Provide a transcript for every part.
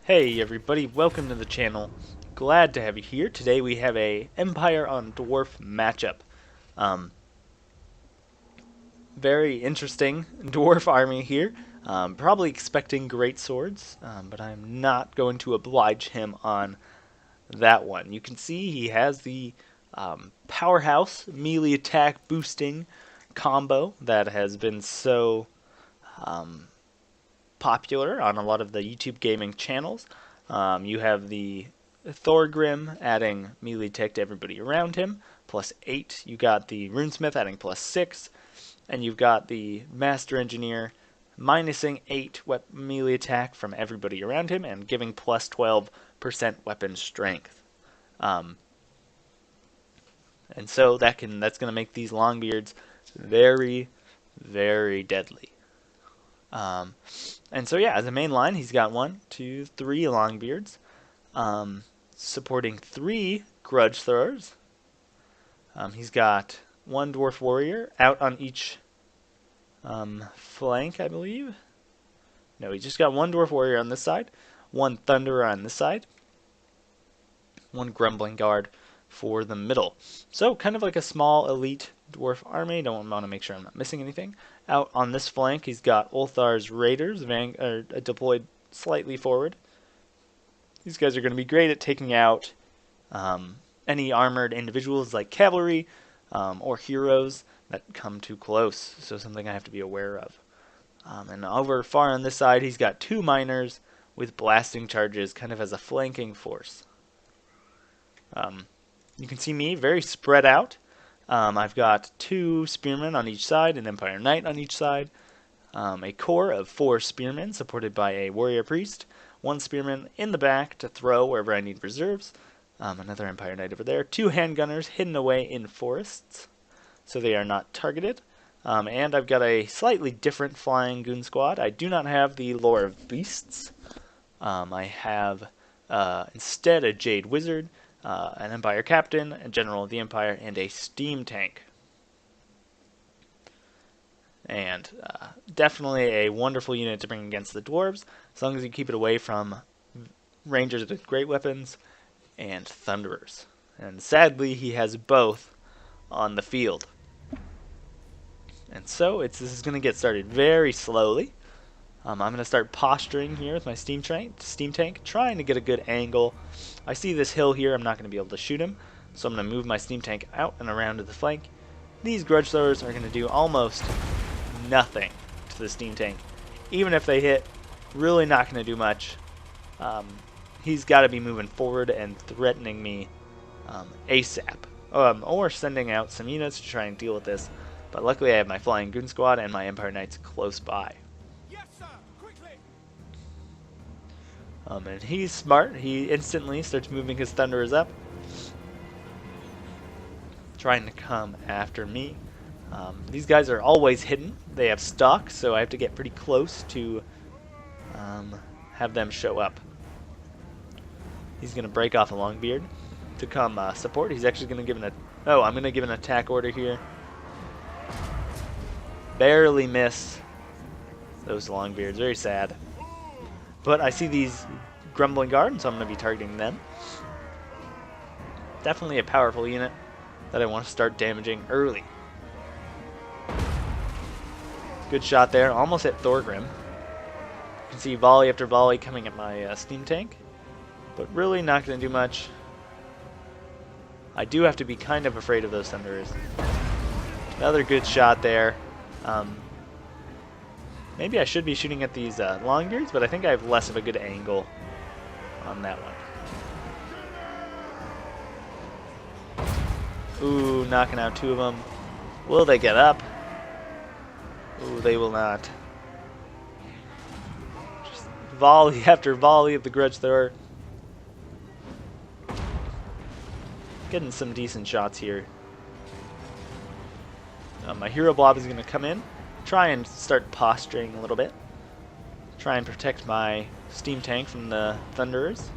Hey everybody, welcome to the channel. Glad to have you here. Today we have a Empire on Dwarf matchup. Um, Very interesting dwarf army here. Probably expecting great swords, but I'm not going to oblige him on that one. You can see he has the powerhouse melee attack boosting combo that has been so um, popular on a lot of the YouTube gaming channels. You have the Thorgrim adding melee tech to everybody around him, +8. You got the Runesmith adding +6, and you've got the Master Engineer minusing 8 melee attack from everybody around him and giving +12% weapon strength. And so that's going to make these Longbeards very, very deadly. And so yeah, as a main line, he's got 1, 2, 3 Longbeards, supporting 3 Grudge Throwers. He's got 1 Dwarf Warrior out on each flank, I believe. No, he just got 1 Dwarf Warrior on this side, 1 Thunderer on this side, 1 Grumbling Guard for the middle. So kind of like a small elite dwarf army. Don't want to make sure I'm not missing anything. Out on this flank, he's got Ulthar's Raiders deployed slightly forward. These guys are going to be great at taking out any armored individuals like cavalry or heroes that come too close. So something I have to be aware of. And over far on this side, he's got 2 miners with blasting charges kind of as a flanking force. You can see me very spread out. I've got 2 spearmen on each side, an Empire Knight on each side, a core of 4 spearmen supported by a warrior priest, 1 spearman in the back to throw wherever I need reserves, another Empire Knight over there, 2 handgunners hidden away in forests so they are not targeted, and I've got a slightly different flying goon squad. I do not have the Lore of Beasts. I have instead a Jade Wizard, an Empire Captain, a General of the Empire, and a Steam Tank. And definitely a wonderful unit to bring against the Dwarves, as long as you keep it away from Rangers with great weapons and Thunderers. And sadly, he has both on the field. And so this is going to get started very slowly. I'm going to start posturing here with my steam tank, trying to get a good angle. I see this hill here, I'm not going to be able to shoot him, so I'm going to move my steam tank out and around to the flank. These Grudge Throwers are going to do almost nothing to the steam tank. Even if they hit, really not going to do much. He's got to be moving forward and threatening me ASAP. Or sending out some units to try and deal with this. But luckily I have my Flying Goon Squad and my Empire Knights close by. And he's smart. He instantly starts moving his Thunderers up, trying to come after me. These guys are always hidden. They have stock, so I have to get pretty close to have them show up. He's going to break off a Longbeard to come support. He's actually going to give I'm going to give an attack order here. Barely miss those Longbeards. Very sad. But I see these Grumbling Guard, so I'm going to be targeting them. Definitely a powerful unit that I want to start damaging early. Good shot there. Almost hit Thorgrim. You can see volley after volley coming at my steam tank. But really not going to do much. I do have to be kind of afraid of those Thunderers. Another good shot there. Maybe I should be shooting at these Longbeards, but I think I have less of a good angle on that one. Ooh, knocking out 2 of them. Will they get up? Ooh, they will not. Just volley after volley of the Grudge Thrower. Getting some decent shots here. My Hero Blob is going to come in. Try and start posturing a little bit. Try and protect my steam tank from the Thunderers.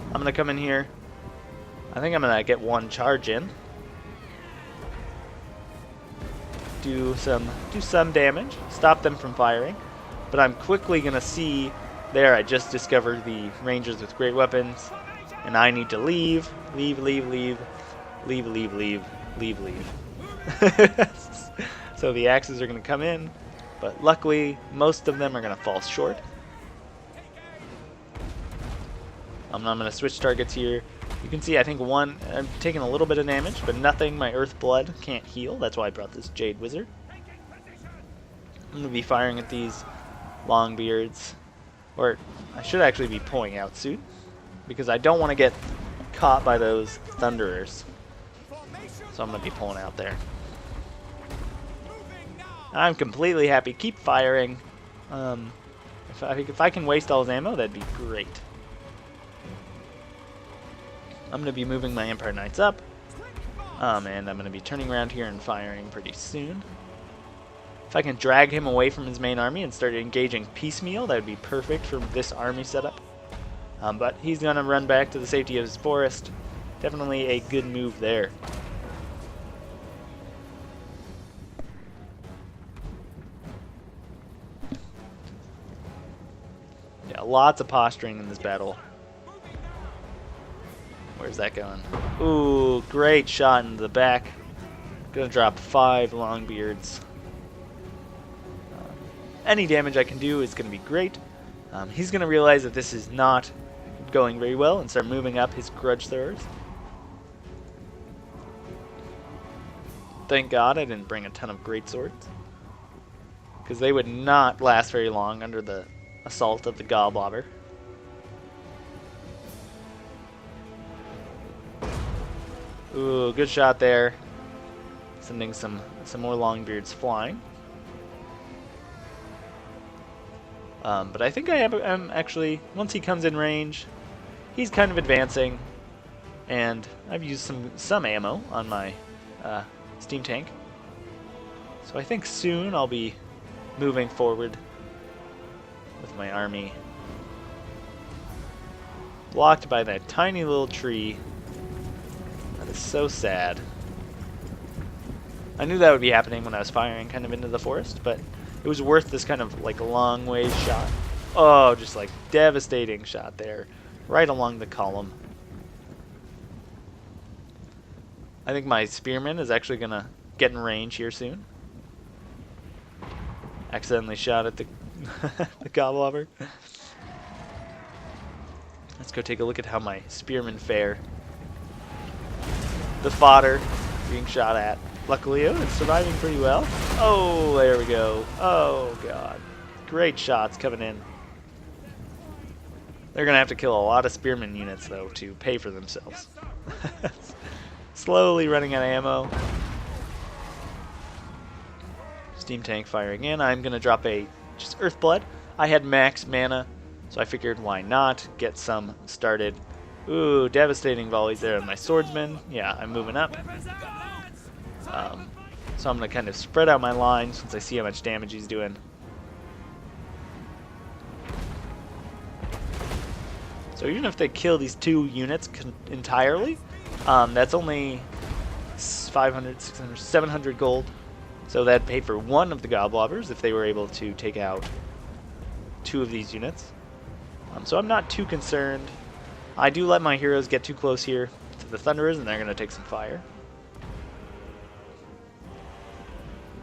I'm going to come in here. I think I'm going to get 1 charge in. Do some damage. Stop them from firing. But I'm quickly going to see there, I just discovered the rangers with great weapons, and I need to leave. Leave. So the axes are going to come in, but luckily most of them are going to fall short. I'm going to switch targets here. You can see I think one, I'm taking a little bit of damage, but nothing my Earth Blood can't heal. That's why I brought this Jade Wizard. I'm going to be firing at these Longbeards, or I should actually be pulling out soon, because I don't want to get caught by those Thunderers. So I'm going to be pulling out there. I'm completely happy. Keep firing. If I can waste all his ammo, that'd be great. I'm going to be moving my Empire Knights up, and I'm going to be turning around here and firing pretty soon. If I can drag him away from his main army and start engaging piecemeal, that would be perfect for this army setup. But he's going to run back to the safety of his forest. Definitely a good move there. Yeah, lots of posturing in this battle. Where's that going? Ooh, great shot in the back. Gonna drop 5 Longbeards. Any damage I can do is gonna be great. He's gonna realize that this is not going very well and start moving up his grudge throwers. Thank God I didn't bring a ton of great swords, because they would not last very long under the assault of the Goblobber. Ooh, good shot there. Sending some more Longbeards flying. But I think I'm actually, once he comes in range, he's kind of advancing, and I've used some ammo on my steam tank. So I think soon I'll be moving forward with my army. Blocked by that tiny little tree. That is so sad. I knew that would be happening when I was firing kind of into the forest, but it was worth this kind of like long way shot. Oh, just like devastating shot there, right along the column. I think my spearman is actually gonna get in range here soon. Accidentally shot at the the Goblobber. Let's go take a look at how my spearmen fare. The fodder being shot at. Luckily, it's surviving pretty well. Oh, there we go. Oh, God. Great shots coming in. They're going to have to kill a lot of spearman units, though, to pay for themselves. Slowly running out of ammo. Steam tank firing in. I'm going to drop a just Earthblood. I had max mana, so I figured why not get some started. Ooh, devastating volleys there on my swordsman. Yeah, I'm moving up. So I'm going to kind of spread out my lines since I see how much damage he's doing. So even if they kill these 2 units entirely, that's only 500, 600, 700 gold. So that'd pay for 1 of the Goblobbers if they were able to take out 2 of these units. So I'm not too concerned. I do let my heroes get too close here to the Thunderers, and they're going to take some fire.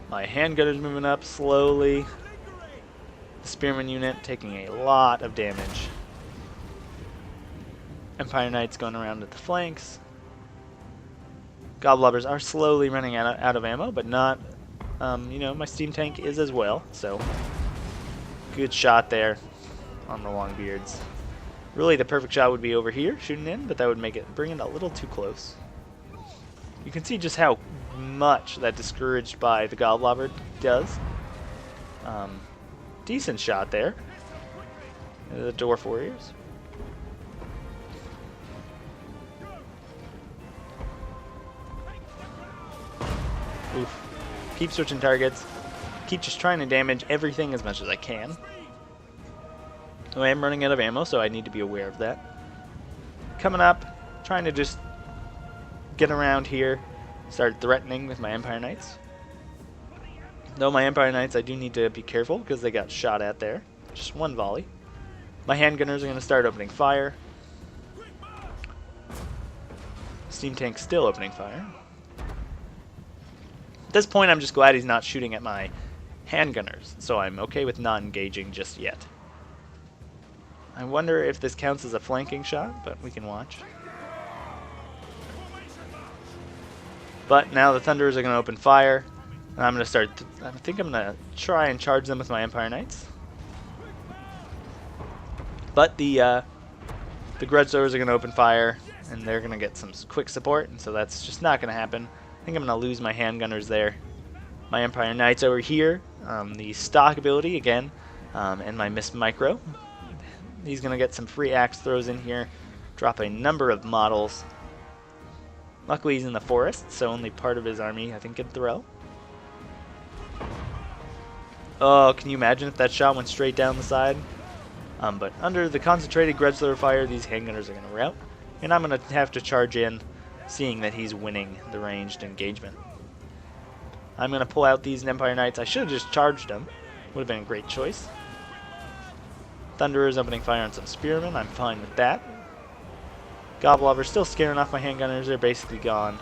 My handgun is moving up slowly. The Spearman unit taking a lot of damage. Empire Knights going around at the flanks. Goblobbers are slowly running out of ammo, but not, you know, my steam tank is as well, so good shot there on the Longbeards. Really, the perfect shot would be over here, shooting in, but that would bring it a little too close. You can see just how much that discouraged by the Goblobber does. Decent shot there. The Dwarf Warriors. Oof. Keep switching targets. Keep just trying to damage everything as much as I can. I am running out of ammo, so I need to be aware of that. Coming up, trying to just get around here, start threatening with my Empire Knights. Though my Empire Knights, I do need to be careful because they got shot at there. Just one volley. My handgunners are going to start opening fire. Steam tank's still opening fire. At this point, I'm just glad he's not shooting at my handgunners, so I'm okay with not engaging just yet. I wonder if this counts as a flanking shot, but we can watch. But now the Thunderers are going to open fire, and I'm going to start. I think I'm going to try and charge them with my Empire Knights. But the Grudge Throwers are going to open fire, and they're going to get some quick support, and so that's just not going to happen. I think I'm going to lose my handgunners there. My Empire Knights over here, the stock ability again, and my Miss Micro. He's going to get some free axe throws in here, drop a number of models. Luckily he's in the forest, so only part of his army I think can throw. Oh, can you imagine if that shot went straight down the side? But under the concentrated Grudge Thrower fire, these handgunners are going to rout. And I'm going to have to charge in, seeing that he's winning the ranged engagement. I'm going to pull out these Empire Knights. I should have just charged them. Would have been a great choice. Thunderers opening fire on some Spearmen. I'm fine with that. Goblobbers still scaring off my handgunners. They're basically gone.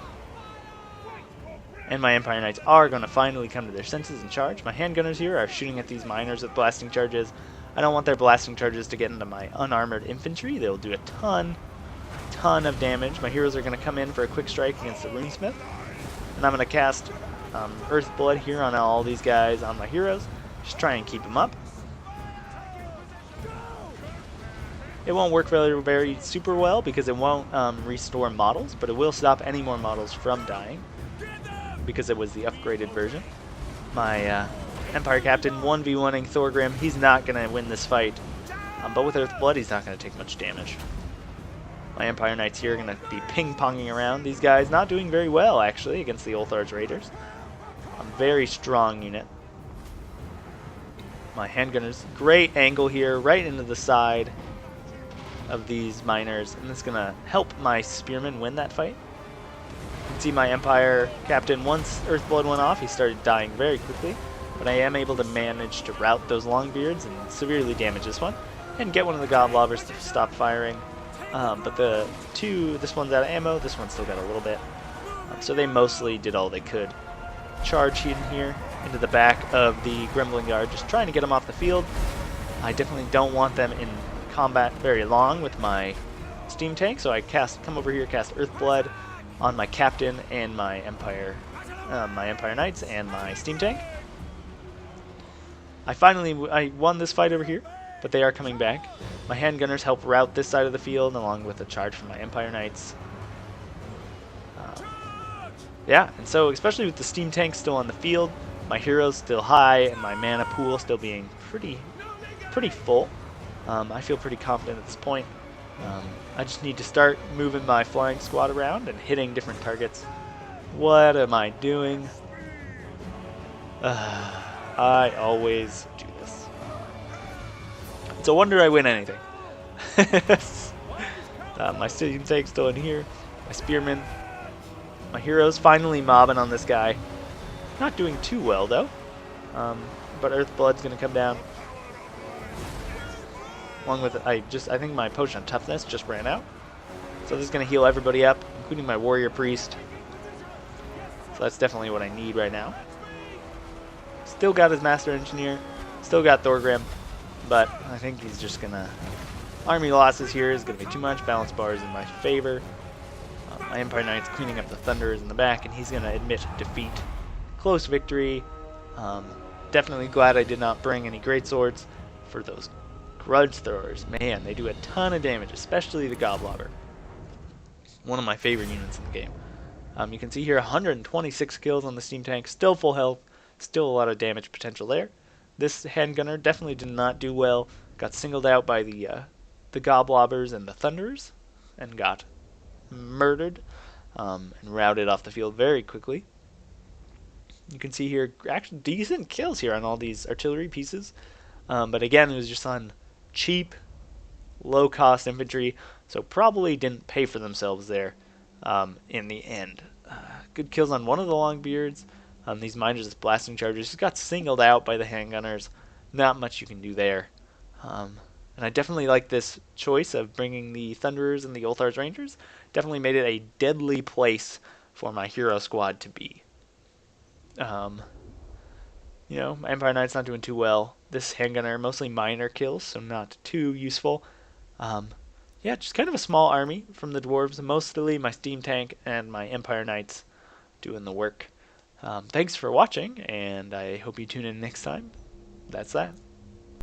And my Empire Knights are going to finally come to their senses and charge. My handgunners here are shooting at these miners with blasting charges. I don't want their blasting charges to get into my unarmored infantry. They'll do a ton of damage. My heroes are going to come in for a quick strike against the Runesmith. And I'm going to cast Earthblood here on all these guys on my heroes. Just try and keep them up. It won't work very super well because it won't restore models, but it will stop any more models from dying because it was the upgraded version. My Empire Captain 1v1ing Thorgrim. He's not going to win this fight, but with Earthblood he's not going to take much damage. My Empire Knights here are going to be ping-ponging around. These guys not doing very well actually against the Ulthar's Raiders. A very strong unit. My handgunners, great angle here, right into the side of these miners, and this is going to help my Spearmen win that fight. You can see my Empire Captain, once Earthblood went off, he started dying very quickly, but I am able to manage to rout those Longbeards and severely damage this one, and get one of the Goblobbers to stop firing. But this one's out of ammo, this one's still got a little bit. So they mostly did all they could. Charge in here into the back of the Gremlin Guard, just trying to get them off the field. I definitely don't want them in combat very long with my steam tank, so I come over here, cast Earthblood on my Captain and my Empire Knights and my steam tank. I won this fight over here, but they are coming back. My handgunners help rout this side of the field along with a charge from my Empire Knights. Yeah, and so especially with the steam tank still on the field, my heroes still high, and my mana pool still being pretty full. I feel pretty confident at this point. I just need to start moving my flying squad around and hitting different targets. What am I doing? I always do this. It's a wonder I win anything. My steam tank's still in here. My Spearmen. My heroes finally mobbing on this guy. Not doing too well though. But Earthblood's gonna come down. Along with I think my potion of toughness just ran out. So this is gonna heal everybody up, including my warrior priest. So that's definitely what I need right now. Still got his master engineer, still got Thorgrim, but I think he's just gonna army losses here is gonna be too much. Balance bar is in my favor. My Empire Knight's cleaning up the Thunderers in the back, and he's gonna admit defeat. Close victory. Definitely glad I did not bring any greatswords for those Grudge Throwers. Man, they do a ton of damage, especially the Goblobber. One of my favorite units in the game. You can see here 126 kills on the steam tank, still full health, still a lot of damage potential there. This handgunner definitely did not do well. Got singled out by the Goblobbers and the Thunderers, and got murdered and routed off the field very quickly. You can see here actually decent kills here on all these artillery pieces, but again it was just on cheap, low-cost infantry, so probably didn't pay for themselves there in the end. Good kills on one of the Longbeards, These miners with blasting charges just got singled out by the handgunners. Not much you can do there. Um, and I definitely like this choice of bringing the Thunderers and the Ulthar's Rangers. Definitely made it a deadly place for my hero squad to be. Um, my Empire Knight's not doing too well. This handgunner, mostly minor kills, so not too useful. Um, yeah, just kind of a small army from the dwarves. Mostly my steam tank and my Empire Knights doing the work. Thanks for watching, and I hope you tune in next time. That's that.